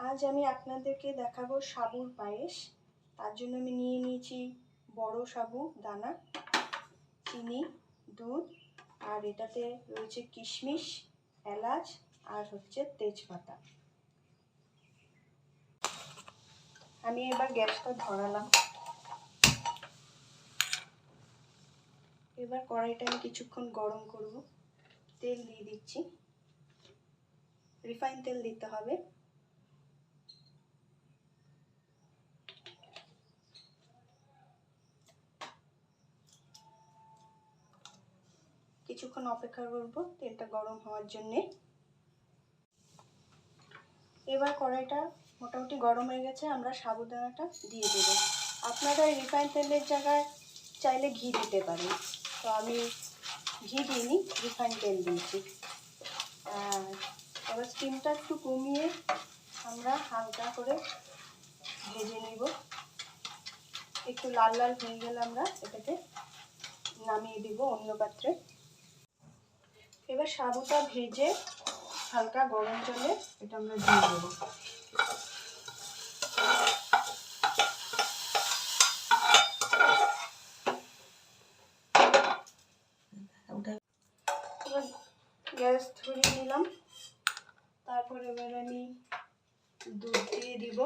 আজ আমি আপনাদেরকে দেখাবো সাবুর পায়েস। তার জন্য আমি নিয়ে নিয়েছি বড় সাবু দানা, চিনি, দুধ, আর এটাতে রয়েছে কিশমিশ, এলাচ আর হচ্ছে তেজপাতা। আমি এবার গ্যাসটা ধরালাম। এবার কড়াইটা আমি কিছুক্ষণ গরম করব। তেল দিয়ে দিচ্ছি, রিফাইন তেল দিতে হবে। কিছুক্ষণ অপেক্ষা করব তেলটা গরম হওয়ার জন্যে। এবার কড়াইটা মোটামুটি গরম হয়ে গেছে, আমরা সাবুদানাটা দিয়ে দেবো। আপনারা রিফাইন তেলের জায়গায় চাইলে ঘি দিতে পারেন, তো আমি ঘি দিইনি, রিফাইন তেল দিয়েছি। এবার স্টিমটা একটু কমিয়ে আমরা হালকা করে ভেজে নেব। একটু লাল লাল হয়ে গেলে আমরা এটাকে নামিয়ে দিব অন্য পাত্রে। এবার সাবুটা ভেজে হালকা গরম জলে এটা আমরা দিয়ে দেবো। এবার গ্যাস ধরিয়ে দিলাম। তারপর এবার আমি দুধ দিয়ে দিব।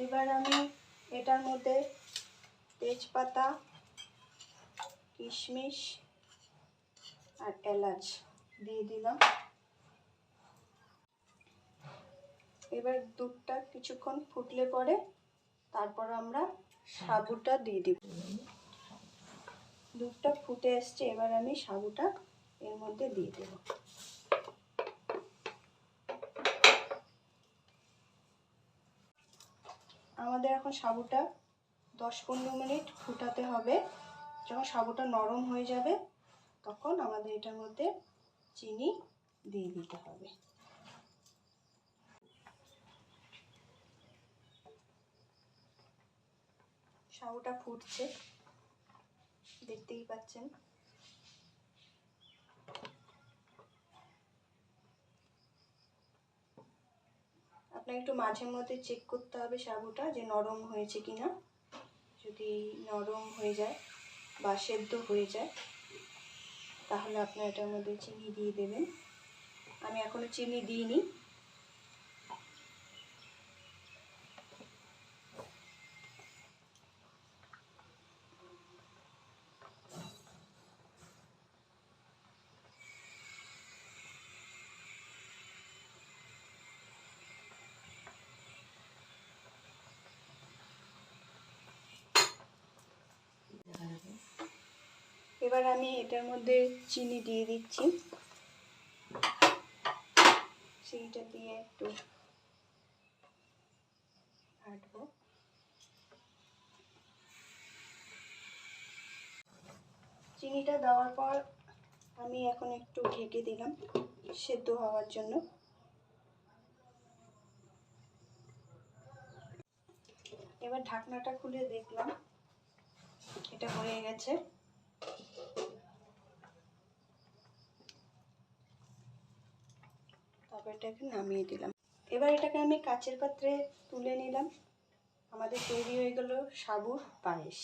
এবার আমি এটার মধ্যে তেজপাতা, কিশমিশ আর এলাচ দিয়ে দিলাম। এবার দুধটা কিছুক্ষণ ফুটলে পরে তারপর আমরা সাবুটা দিয়ে দিব। দুধটা ফুটে এসছে, এবার আমি সাবুটা এর মধ্যে দিয়ে দেব। আমাদের এখন সাবুটা 10-15 মিনিট ফুটাতে হবে। যখন সাবুটা নরম হয়ে যাবে তখন আমাদের এটার মধ্যে চিনি দিয়ে দিতে হবে। সাবুটা ফুটছে, দেখতেই পাচ্ছেন। আপনাকে একটু মাঝে মধ্যে চেক করতে হবে সাবুটা যে নরম হয়েছে কিনা। যদি নরম হয়ে যায় বা সেদ্ধ হয়ে যায় তাহলে আপনার এটার মধ্যে চিনি দিয়ে দেবেন। আমি এখনো চিনি দিইনি। এবার আমি এটার মধ্যে চিনি দিয়ে দিচ্ছি। চিনিটা দিয়ে একটু ঘাটবো। চিনিটা দেওয়ার পর আমি এখন একটু ঢেকে দিলাম সেদ্ধ হওয়ার জন্য। এবার ঢাকনাটা খুলে দেখলাম এটা হয়ে গেছে। তারপর এটাকে নামিয়ে দিলাম। এবার এটাকে আমি কাচের পাত্রে তুলে নিলাম। আমাদের তৈরি হয়ে গেল সাবুর পায়েস।